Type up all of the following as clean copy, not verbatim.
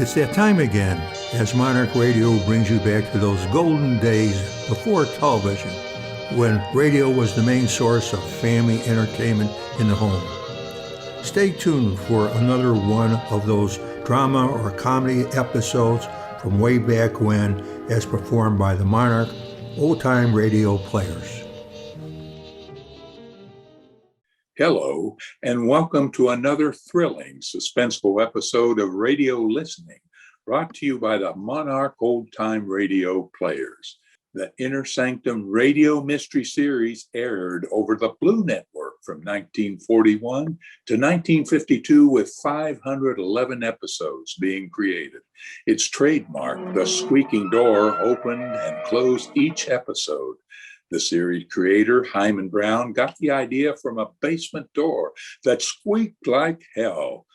It's that time again as Monarch Radio brings you back to those golden days before television, when radio was the main source of family entertainment in the home. Stay tuned for another one of those drama or comedy episodes from way back when, as performed by the Monarch old-time radio players. Hello, and welcome to another thrilling, suspenseful episode of Radio Listening, brought to you by the Monarch old-time radio players. The Inner Sanctum radio mystery series aired over the Blue Network from 1941 to 1952, with 511 episodes being created. Its trademark, the squeaking door, opened and closed each episode. The series creator, Hyman Brown, got the idea from a basement door that squeaked like hell.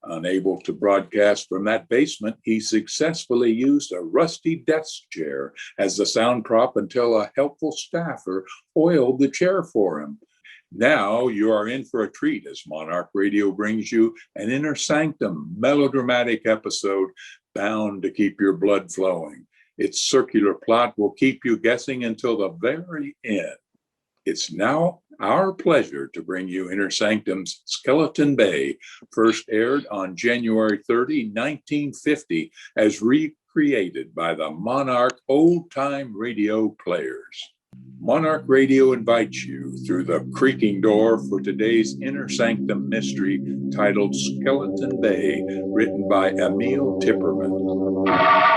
Unable to broadcast from that basement, he successfully used a rusty desk chair as the sound prop until a helpful staffer oiled the chair for him. Now you are in for a treat as Monarch Radio brings you an Inner Sanctum melodramatic episode bound to keep your blood flowing. Its circular plot will keep you guessing until the very end. It's now our pleasure to bring you Inner Sanctum's Skeleton Bay, first aired on January 30, 1950, as recreated by the Monarch old-time radio players. Monarch Radio invites you through the creaking door for today's Inner Sanctum mystery titled Skeleton Bay, written by Emil Tipperman.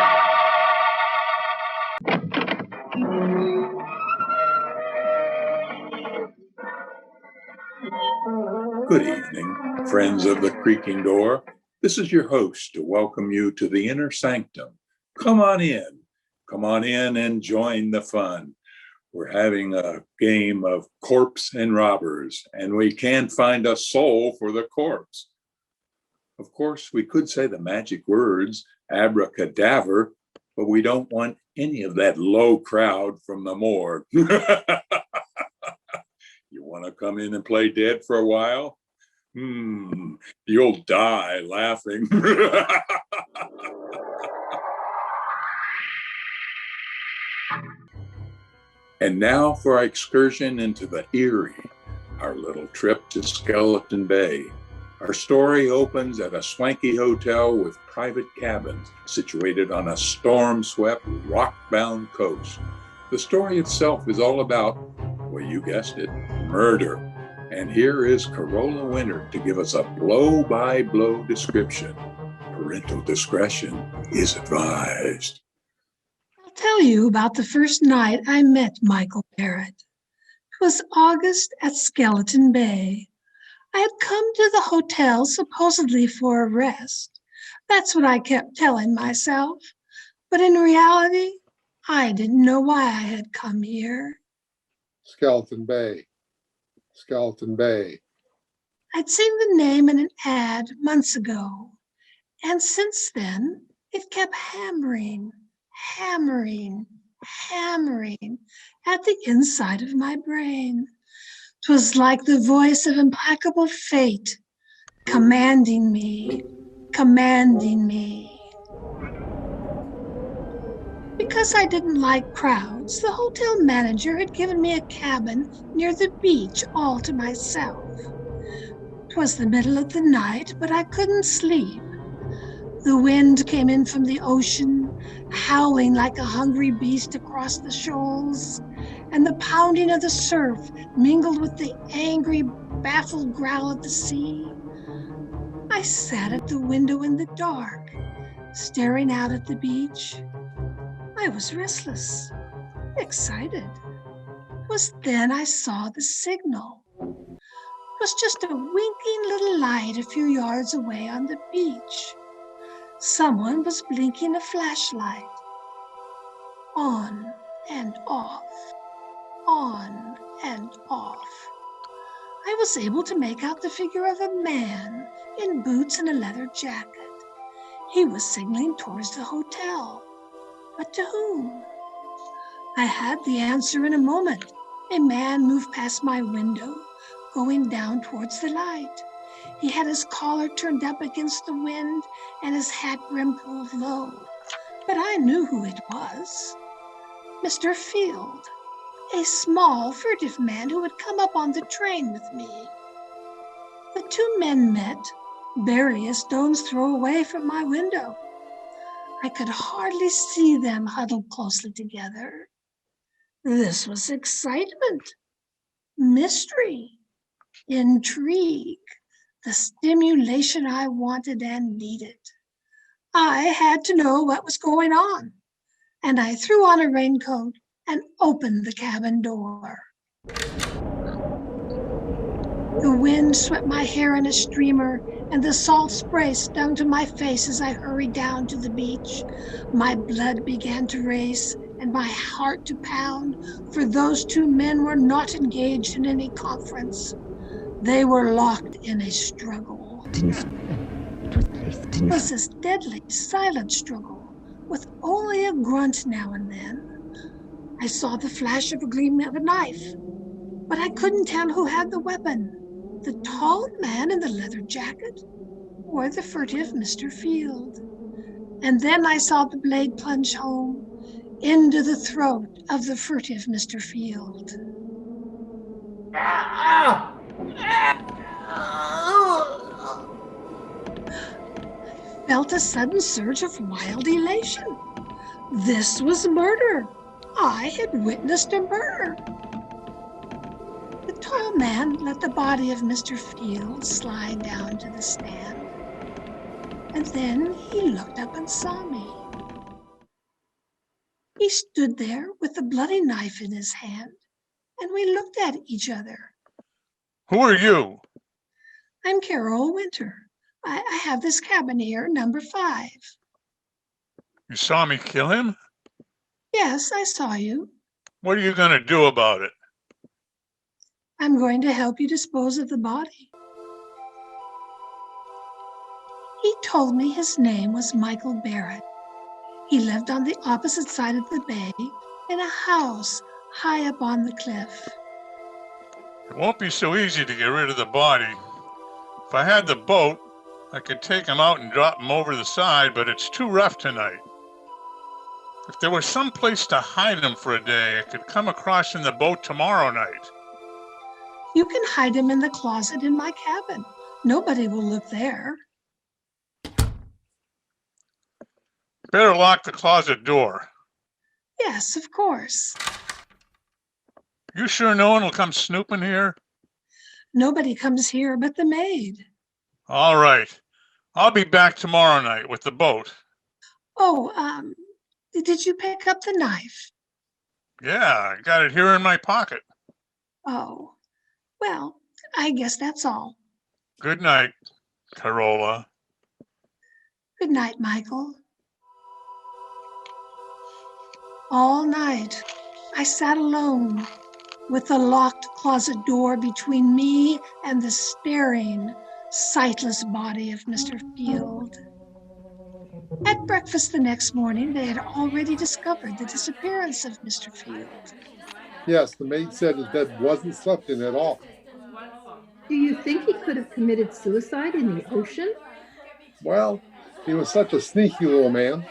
Good evening, friends of the creaking door. This is your host to welcome you to the Inner Sanctum. Come on in and join the fun. We're having a game of corpse and robbers, and we can't find a soul for the corpse. Of course, we could say the magic words, abracadabra, but we don't want any of that low crowd from the morgue. You want to come in and play dead for a while? You'll die laughing. And now for our excursion into the eerie, our little trip to Skeleton Bay. Our story opens at a swanky hotel with private cabins situated on a storm-swept, rock-bound coast. The story itself is all about, well, you guessed it, murder. And here is Carola Winter to give us a blow-by-blow description. Parental discretion is advised. I'll tell you about the first night I met Michael Barrett. It was August at Skeleton Bay. I had come to the hotel supposedly for a rest. That's what I kept telling myself. But in reality, I didn't know why I had come here. Skeleton Bay. Skeleton Bay. I'd seen the name in an ad months ago, and since then, it kept hammering at the inside of my brain. 'Twas like the voice of implacable fate, commanding me. Because I didn't like crowds, the hotel manager had given me a cabin near the beach all to myself. 'Twas the middle of the night, but I couldn't sleep. The wind came in from the ocean, howling like a hungry beast across the shoals, and the pounding of the surf mingled with the angry, baffled growl of the sea. I sat at the window in the dark, staring out at the beach. I was restless, excited. It was then I saw the signal. It was just a winking little light a few yards away on the beach. Someone was blinking a flashlight. On and off, on and off. I was able to make out the figure of a man in boots and a leather jacket. He was signaling towards the hotel. But to whom? I had the answer in a moment. A man moved past my window, going down towards the light. He had his collar turned up against the wind and his hat brim pulled low. But I knew who it was. Mr. Field, a small, furtive man who had come up on the train with me. The two men met, barely a stone's throw away from my window. I could hardly see them huddled closely together. This was excitement, mystery, intrigue, the stimulation I wanted and needed. I had to know what was going on, and I threw on a raincoat and opened the cabin door. The wind swept my hair in a streamer, and the salt spray stung to my face as I hurried down to the beach. My blood began to race and my heart to pound, for those two men were not engaged in any conference. They were locked in a struggle. It was this deadly, silent struggle, with only a grunt now and then. I saw the flash of a gleam of a knife, but I couldn't tell who had the weapon, the tall man in the leather jacket or the furtive Mr. Field. And then I saw the blade plunge home into the throat of the furtive Mr. Field. I felt a sudden surge of wild elation. This was murder. I had witnessed a murder. The tall man let the body of Mr. Field slide down to the stand, and then he looked up and saw me. He stood there with the bloody knife in his hand, and we looked at each other. Who are you? I'm Carol Winter. I have this cabin here, number 5. You saw me kill him? Yes, I saw you. What are you going to do about it? I'm going to help you dispose of the body. He told me his name was Michael Barrett. He lived on the opposite side of the bay in a house high up on the cliff. It won't be so easy to get rid of the body. If I had the boat, I could take him out and drop him over the side, but it's too rough tonight. If there was some place to hide him for a day, I could come across in the boat tomorrow night. You can hide him in the closet in my cabin. Nobody will look there. Better lock the closet door. Yes, of course. You sure no one will come snooping here? Nobody comes here but the maid. All right. I'll be back tomorrow night with the boat. Oh, did you pick up the knife? Yeah, I got it here in my pocket. Oh, well, I guess that's all. Good night, Carola. Good night, Michael. All night, I sat alone with the locked closet door between me and the staring, sightless body of Mr. Field. At breakfast the next morning, they had already discovered the disappearance of Mr. Field. Yes, the maid said his bed wasn't slept in at all. Do you think he could have committed suicide in the ocean? Well, he was such a sneaky little man.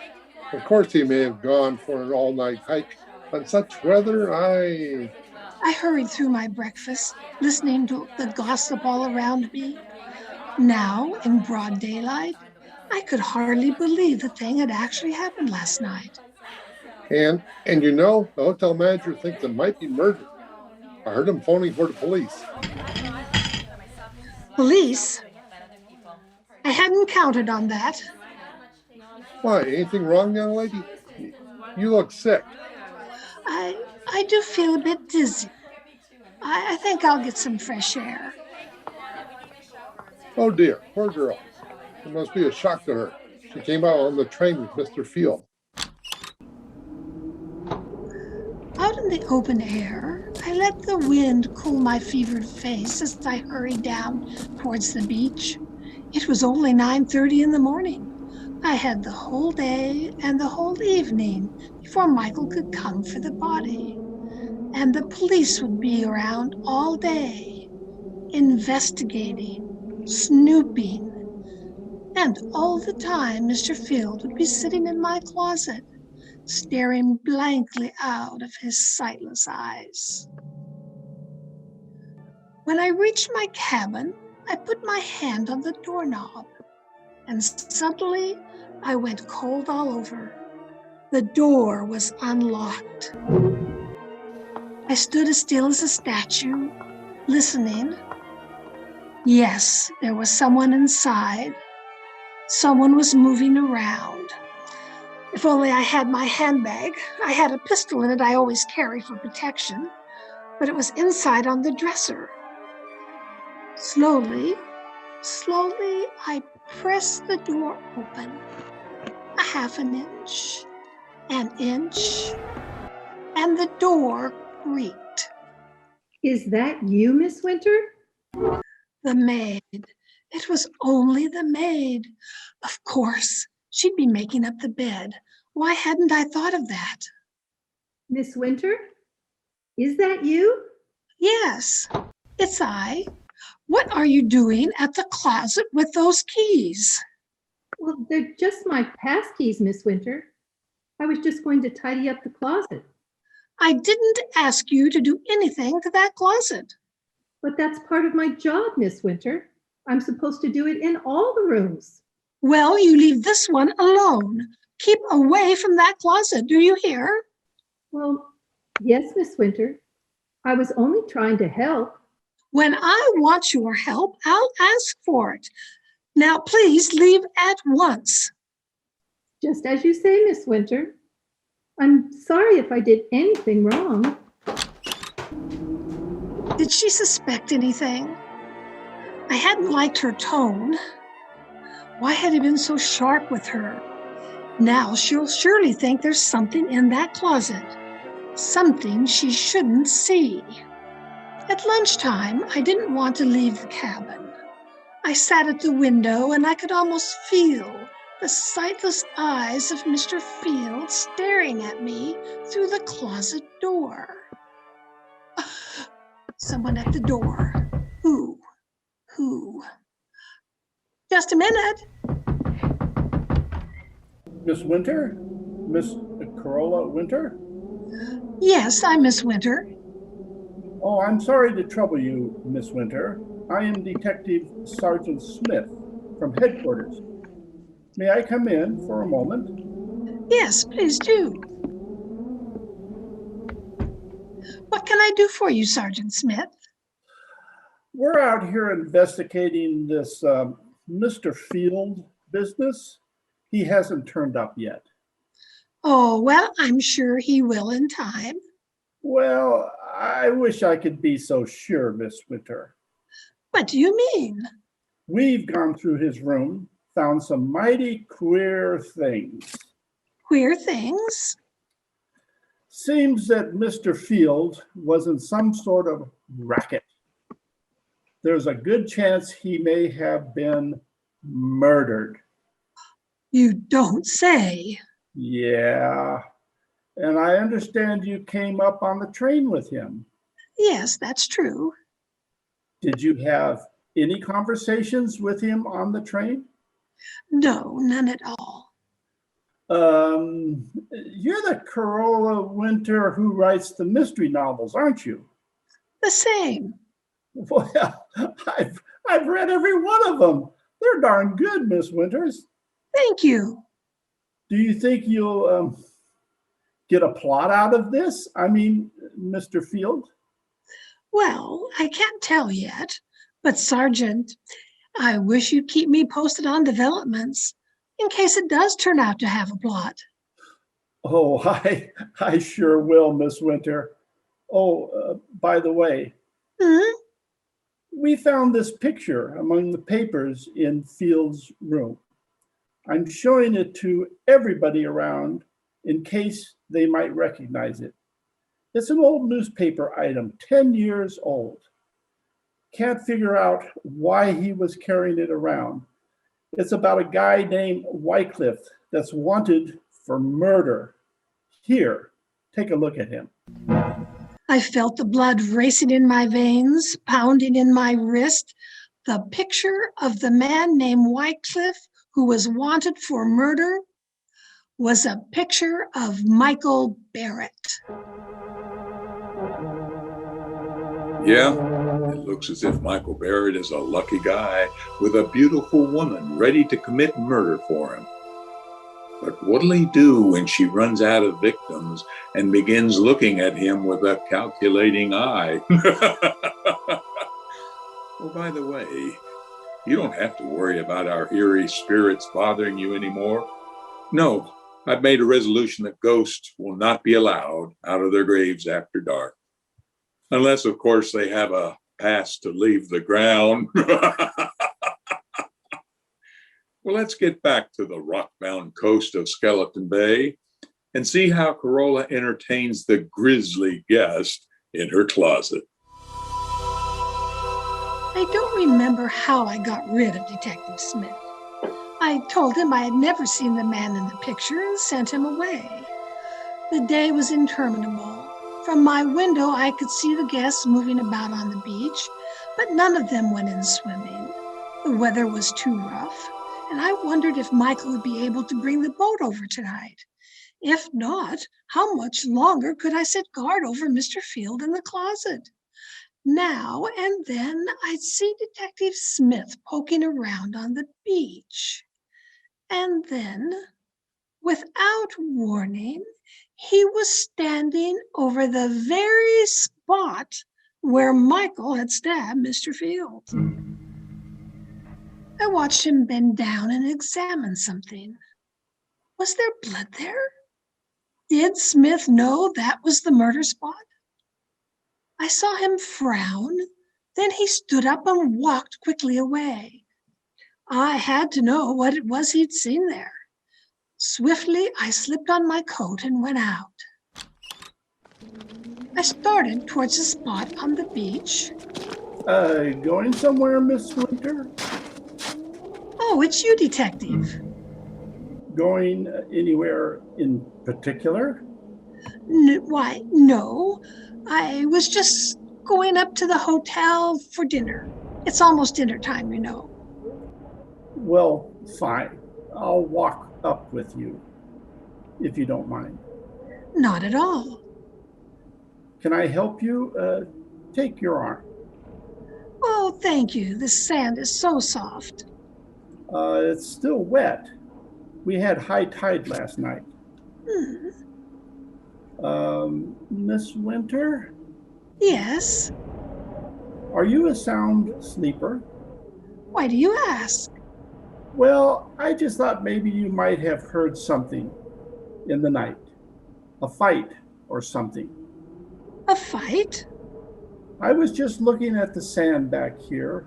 Of course he may have gone for an all-night hike. On such weather, I hurried through my breakfast, listening to the gossip all around me. Now, in broad daylight, I could hardly believe the thing had actually happened last night. And you know, the hotel manager thinks it might be murder. I heard him phoning for the police. Police? I hadn't counted on that. Why, anything wrong, young lady? You look sick. I do feel a bit dizzy. I think I'll get some fresh air. Oh dear, poor girl. It must be a shock to her. She came out on the train with Mr. Field. Out in the open air, I let the wind cool my fevered face as I hurried down towards the beach. It was only 9:30 in the morning. I had the whole day and the whole evening before Michael could come for the body. And the police would be around all day, investigating, snooping. And all the time, Mr. Field would be sitting in my closet, staring blankly out of his sightless eyes. When I reached my cabin, I put my hand on the doorknob, and suddenly I went cold all over. The door was unlocked. I stood as still as a statue, listening. Yes, there was someone inside. Someone was moving around. If only I had my handbag. I had a pistol in it I always carry for protection, but it was inside on the dresser. Slowly, I pressed the door open. A half an inch, and the door creaked. Is that you, Miss Winter? The maid. It was only the maid. Of course, she'd be making up the bed. Why hadn't I thought of that? Miss Winter? Is that you? Yes, it's I. What are you doing at the closet with those keys? Well, they're just my pass keys, Miss Winter. I was just going to tidy up the closet. I didn't ask you to do anything to that closet. But that's part of my job, Miss Winter. I'm supposed to do it in all the rooms. Well, you leave this one alone. Keep away from that closet, do you hear? Well, yes, Miss Winter. I was only trying to help. When I want your help, I'll ask for it. Now, please leave at once. Just as you say, Miss Winter. I'm sorry if I did anything wrong. Did she suspect anything? I hadn't liked her tone. Why had he been so sharp with her? Now she'll surely think there's something in that closet. Something she shouldn't see. At lunchtime, I didn't want to leave the cabin. I sat at the window and I could almost feel the sightless eyes of Mr. Field staring at me through the closet door. Someone at the door. Who? Just a minute. Miss Winter? Miss Corolla Winter? Yes, I'm Miss Winter. Oh, I'm sorry to trouble you, Miss Winter. I am Detective Sergeant Smith from headquarters. May I come in for a moment? Yes, please do. What can I do for you, Sergeant Smith? We're out here investigating this Mr. Field business. He hasn't turned up yet. Oh, well, I'm sure he will in time. Well, I wish I could be so sure, Miss Winter. What do you mean? We've gone through his room, found some mighty queer things. Queer things? Seems that Mr. Field was in some sort of racket. There's a good chance he may have been murdered. You don't say. Yeah. And I understand you came up on the train with him. Yes, that's true. Did you have any conversations with him on the train? No, none at all. You're the Corolla Winter who writes the mystery novels, aren't you? The same. Well, I've read every one of them. They're darn good, Miss Winters. Thank you. Do you think you'll get a plot out of this? I mean, Mr. Field? Well, I can't tell yet, but Sergeant, I wish you'd keep me posted on developments in case it does turn out to have a plot. Oh, I sure will, Miss Winter. Oh, by the way, we found this picture among the papers in Field's room. I'm showing it to everybody around in case they might recognize it. It's an old newspaper item, 10 years old. Can't figure out why he was carrying it around. It's about a guy named Wycliffe that's wanted for murder. Here, take a look at him. I felt the blood racing in my veins, pounding in my wrist. The picture of the man named Wycliffe who was wanted for murder was a picture of Michael Barrett. Yeah, it looks as if Michael Barrett is a lucky guy with a beautiful woman ready to commit murder for him. But what'll he do when she runs out of victims and begins looking at him with a calculating eye? Oh, by the way, you don't have to worry about our eerie spirits bothering you anymore. No, I've made a resolution that ghosts will not be allowed out of their graves after dark. Unless, of course, they have a pass to leave the ground. Well, let's get back to the rock-bound coast of Skeleton Bay and see how Carolla entertains the grisly guest in her closet. I don't remember how I got rid of Detective Smith. I told him I had never seen the man in the picture and sent him away. The day was interminable. From my window, I could see the guests moving about on the beach, but none of them went in swimming. The weather was too rough, and I wondered if Michael would be able to bring the boat over tonight. If not, how much longer could I sit guard over Mr. Field in the closet? Now and then I'd see Detective Smith poking around on the beach. And then, without warning, he was standing over the very spot where Michael had stabbed Mr. Field. I watched him bend down and examine something. Was there blood there? Did Smith know that was the murder spot? I saw him frown, then he stood up and walked quickly away. I had to know what it was he'd seen there. Swiftly, I slipped on my coat and went out. I started towards the spot on the beach. Going somewhere, Miss Winter? Oh, it's you, Detective. Going anywhere in particular? Why, no. I was just going up to the hotel for dinner. It's almost dinner time, you know. Well, fine. I'll walk up with you, if you don't mind. Not at all. Can I help you? Take your arm. Oh, thank you. The sand is so soft. It's still wet. We had high tide last night. Miss Winter? Yes. Are you a sound sleeper? Why do you ask? Well, I just thought maybe you might have heard something in the night. A fight or something. A fight? I was just looking at the sand back here,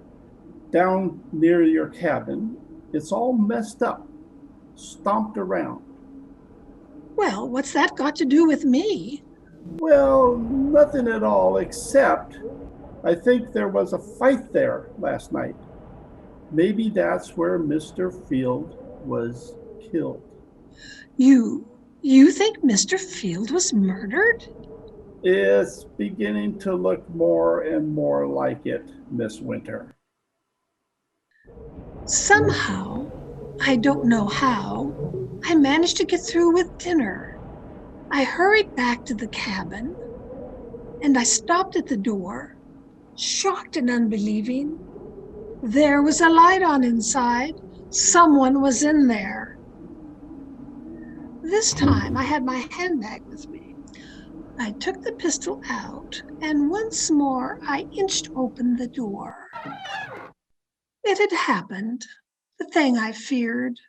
down near your cabin. It's all messed up, stomped around. Well, what's that got to do with me? Well, nothing at all, except I think there was a fight there last night. Maybe that's where Mr. Field was killed. You think Mr. Field was murdered? It's beginning to look more and more like it, Miss Winter. Somehow, I don't know how, I managed to get through with dinner. I hurried back to the cabin, and I stopped at the door, shocked and unbelieving. There was a light on inside. Someone was in there. This time I had my handbag with me. I took the pistol out, and once more I inched open the door. It had happened, the thing I feared.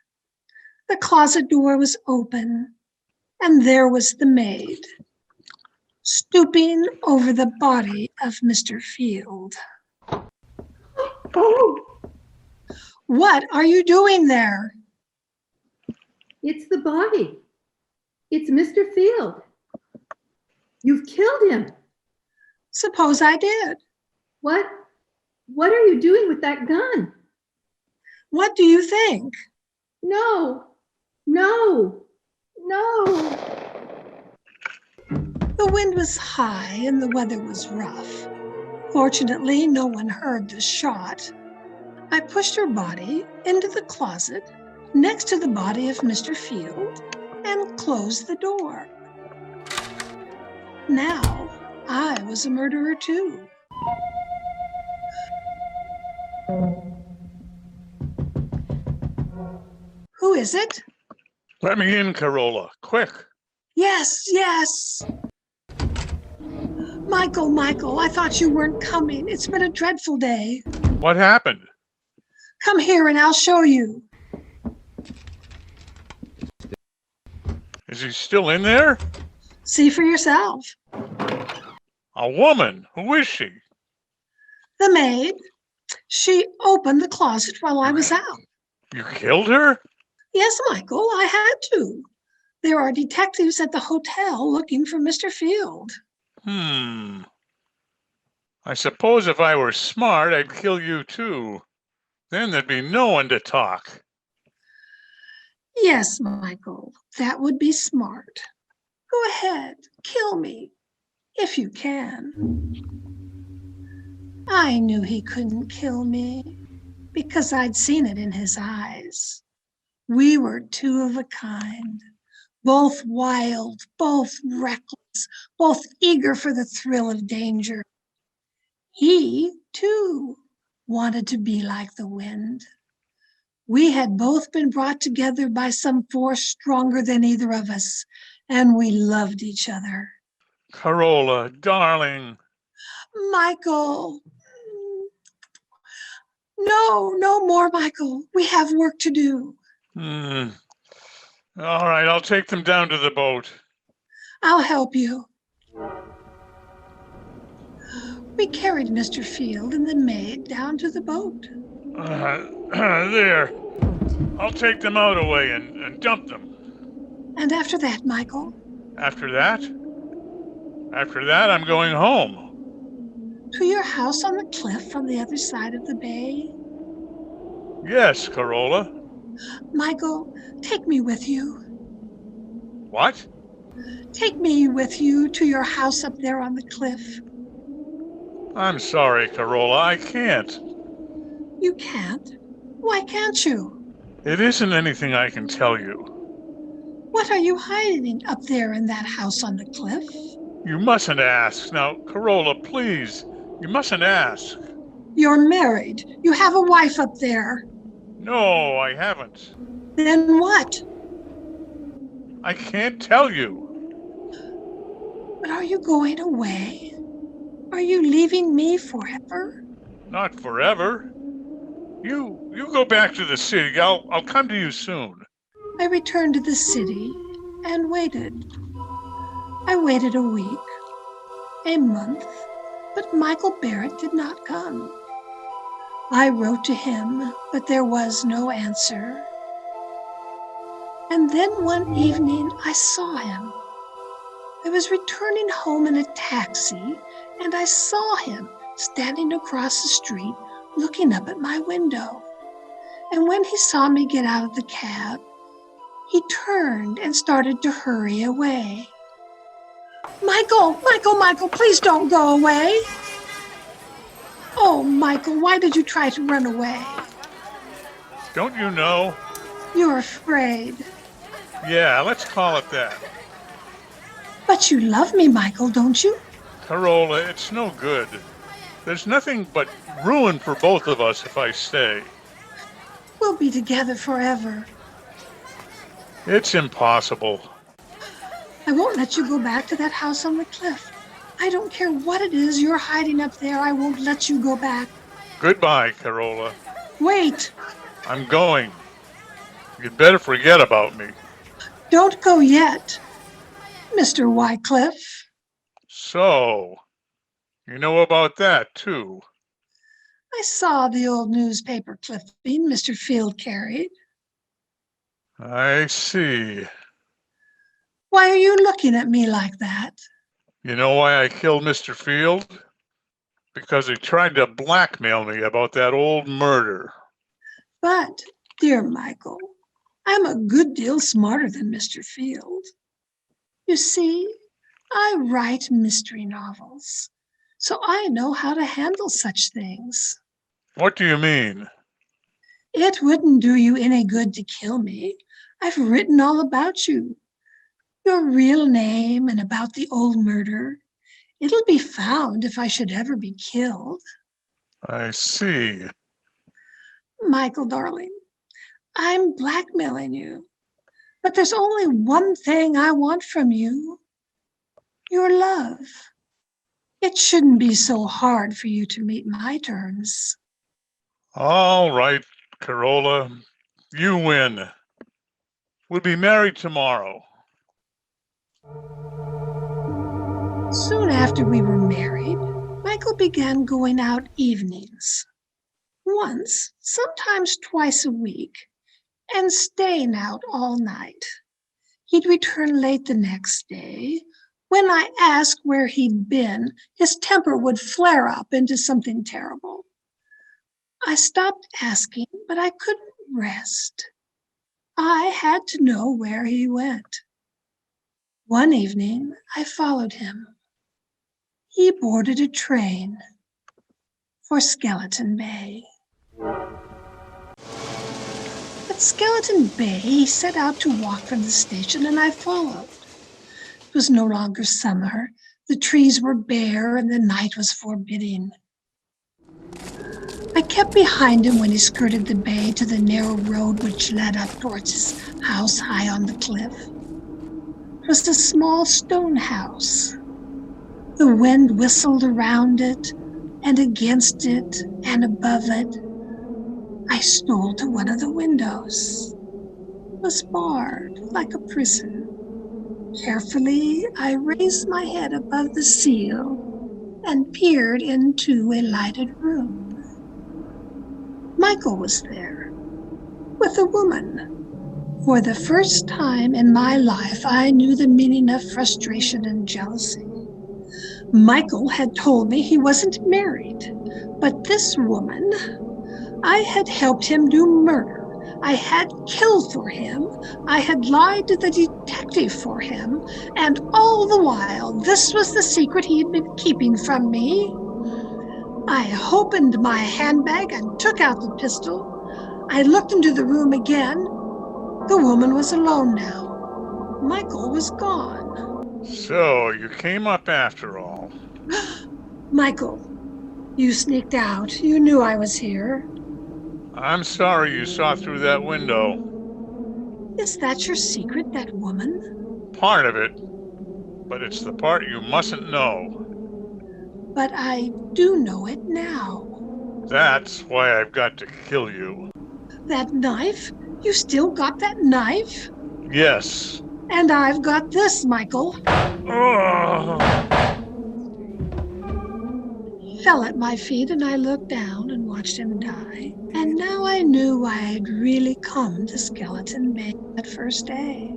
The closet door was open, and there was the maid, stooping over the body of Mr. Field. Oh, What are you doing there? it's the body. It's Mr. Field. You've killed him. Suppose I did. What are you doing with that gun? What do you think? No, no, no. The wind was high and the weather was rough. Fortunately, no one heard the shot. I pushed her body into the closet next to the body of Mr. Field and closed the door. Now I was a murderer too. Who is it? Let me in, Carola, quick. Yes, yes. Michael, I thought you weren't coming. It's been a dreadful day. What happened? Come here and I'll show you. Is he still in there? See for yourself. A woman? Who is she? The maid. She opened the closet while I was out. You killed her? Yes, Michael, I had to. There are detectives at the hotel looking for Mr. Field. I suppose if I were smart, I'd kill you too. Then there'd be no one to talk. Yes, Michael, that would be smart. Go ahead, kill me, if you can. I knew he couldn't kill me because I'd seen it in his eyes. We were two of a kind, both wild, both reckless, both eager for the thrill of danger. He, too, wanted to be like the wind. We had both been brought together by some force stronger than either of us, and we loved each other. Carola, darling. Michael. No more, Michael. We have work to do. All right, I'll take them down to the boat. I'll help you. We carried Mr. Field and the maid down to the boat. There. I'll take them out away and dump them. And after that, Michael? After that? After that, I'm going home. To your house on the cliff on the other side of the bay? Yes, Carola. Michael, take me with you. What? Take me with you to your house up there on the cliff. I'm sorry, Carola, I can't. You can't? Why can't you? It isn't anything I can tell you. What are you hiding up there in that house on the cliff? You mustn't ask. Now, Carola, please, you mustn't ask. You're married. You have a wife up there. No, I haven't. Then what? I can't tell you. But are you going away? Are you leaving me forever? Not forever. You go back to the city. I'll come to you soon. I returned to the city and waited. I waited a week, a month, but Michael Barrett did not come. I wrote to him, but there was no answer. And then one evening I saw him. I was returning home in a taxi, and I saw him standing across the street looking up at my window. And when he saw me get out of the cab, he turned and started to hurry away. Michael, please don't go away. Oh, Michael, why did you try to run away? Don't you know? You're afraid. Yeah, let's call it that. But you love me, Michael, don't you? Carola, it's no good. There's nothing but ruin for both of us if I stay. We'll be together forever. It's impossible. I won't let you go back to that house on the cliff. I don't care what it is you're hiding up there. I won't let you go back. Goodbye, Carola. Wait. I'm going. You'd better forget about me. Don't go yet, Mr. Wycliffe. So, you know about that, too. I saw the old newspaper clipping Mr. Field carried. I see. Why are you looking at me like that? You know why I killed Mr. Field? Because he tried to blackmail me about that old murder. But, dear Michael, I'm a good deal smarter than Mr. Field. You see, I write mystery novels, so I know how to handle such things. What do you mean? It wouldn't do you any good to kill me. I've written all about you. Your real name and about the old murder. It'll be found if I should ever be killed. I see. Michael, darling, I'm blackmailing you. But there's only one thing I want from you. Your love. It shouldn't be so hard for you to meet my terms. All right, Carola, you win. We'll be married tomorrow. Soon after we were married, Michael began going out evenings. Once, sometimes twice a week, and staying out all night. He'd return late the next day. When I asked where he'd been, his temper would flare up into something terrible. I stopped asking, but I couldn't rest. I had to know where he went. One evening, I followed him. He boarded a train for Skeleton Bay. At Skeleton Bay, he set out to walk from the station, and I followed. It was no longer summer. The trees were bare, and the night was forbidding. I kept behind him when he skirted the bay to the narrow road which led up towards his house high on the cliff. It was a small stone house. The wind whistled around it, and against it, and above it. I stole to one of the windows. It was barred like a prison. Carefully, I raised my head above the sill and peered into a lighted room. Michael was there, with a woman. For the first time in my life, I knew the meaning of frustration and jealousy. Michael had told me he wasn't married, but this woman, I had helped him do murder. I had killed for him. I had lied to the detective for him. And all the while, this was the secret he had been keeping from me. I opened my handbag and took out the pistol. I looked into the room again. The woman was alone now. Michael was gone. So you came up after all. Michael, you sneaked out. You knew I was here. I'm sorry you saw through that window. Is that your secret, that woman? Part of it, but it's the part you mustn't know. But I do know it now. That's why I've got to kill you. That knife? You still got that knife? Yes. And I've got this, Michael. He fell at my feet, and I looked down and watched him die. And now I knew why I'd really come to Skeleton Bay that first day.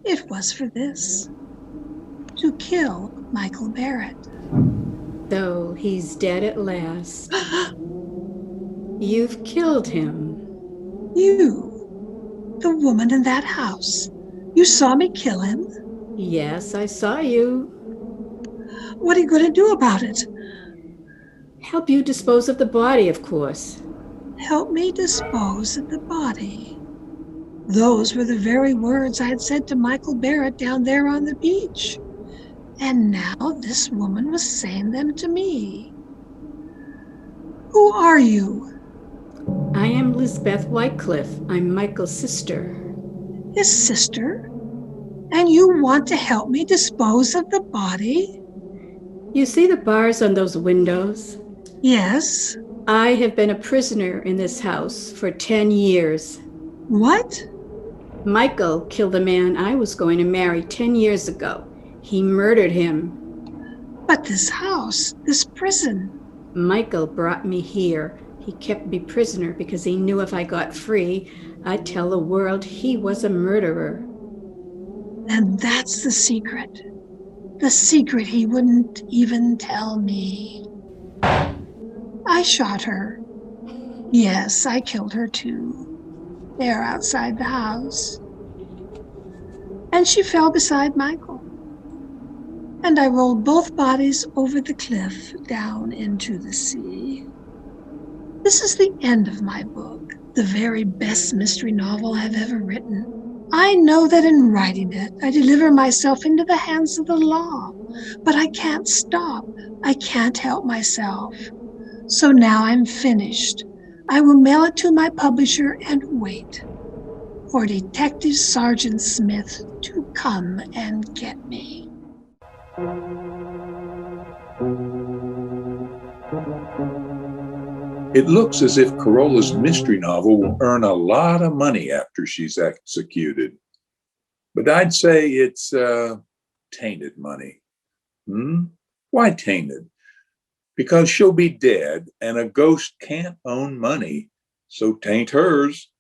It was for this. To kill Michael Barrett. So he's dead at last. You've killed him. You, the woman in that house. You saw me kill him? Yes, I saw you. What are you going to do about it? Help you dispose of the body, of course. Help me dispose of the body. Those were the very words I had said to Michael Barrett down there on the beach. And now this woman was saying them to me. Who are you? I am Lisbeth Whitecliffe. I'm Michael's sister. His sister? And you want to help me dispose of the body? You see the bars on those windows? Yes. I have been a prisoner in this house for 10 years. What? Michael killed a man I was going to marry 10 years ago. He murdered him. But this house, this prison. Michael brought me here. He kept me prisoner because he knew if I got free, I'd tell the world he was a murderer. And that's the secret. The secret he wouldn't even tell me. I shot her. Yes, I killed her too. There outside the house. And she fell beside Michael. And I rolled both bodies over the cliff down into the sea. This is the end of my book. the very best mystery novel I've ever written. I know that in writing it, I deliver myself into the hands of the law, but I can't stop. I can't help myself. So now I'm finished. I will mail it to my publisher and wait for Detective Sergeant Smith to come and get me. It looks as if Corolla's mystery novel will earn a lot of money after she's executed. But I'd say it's tainted money. Why tainted? Because she'll be dead and a ghost can't own money, so taint hers.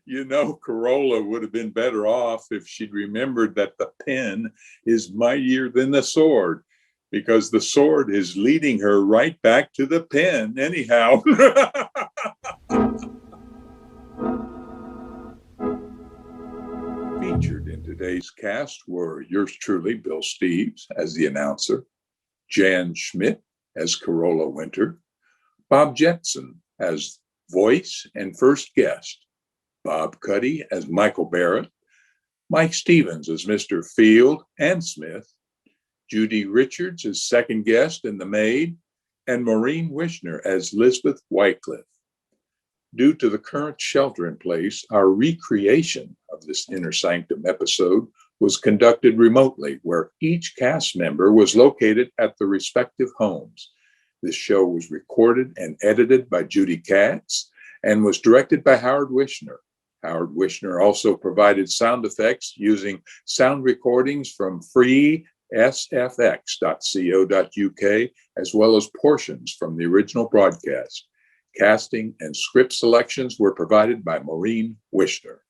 You know, Corolla would have been better off if she'd remembered that the pen is mightier than the sword, because the sword is leading her right back to the pen anyhow. Featured in today's cast were yours truly, Bill Steves, as the announcer, Jan Schmidt as Corolla Winter, Bob Jetson as voice and first guest, Bob Cuddy as Michael Barrett, Mike Stevens as Mr. Field and Smith, Judy Richards as second guest and the maid, and Maureen Wishner as Lisbeth Whitecliffe. Due to the current shelter in place, our recreation of this Inner Sanctum episode was conducted remotely, where each cast member was located at the respective homes. This show was recorded and edited by Judy Katz and was directed by Howard Wishner. Howard Wishner also provided sound effects using sound recordings from free sfx.co.uk, as well as portions from the original broadcast. Casting and script selections were provided by Maureen Wishner.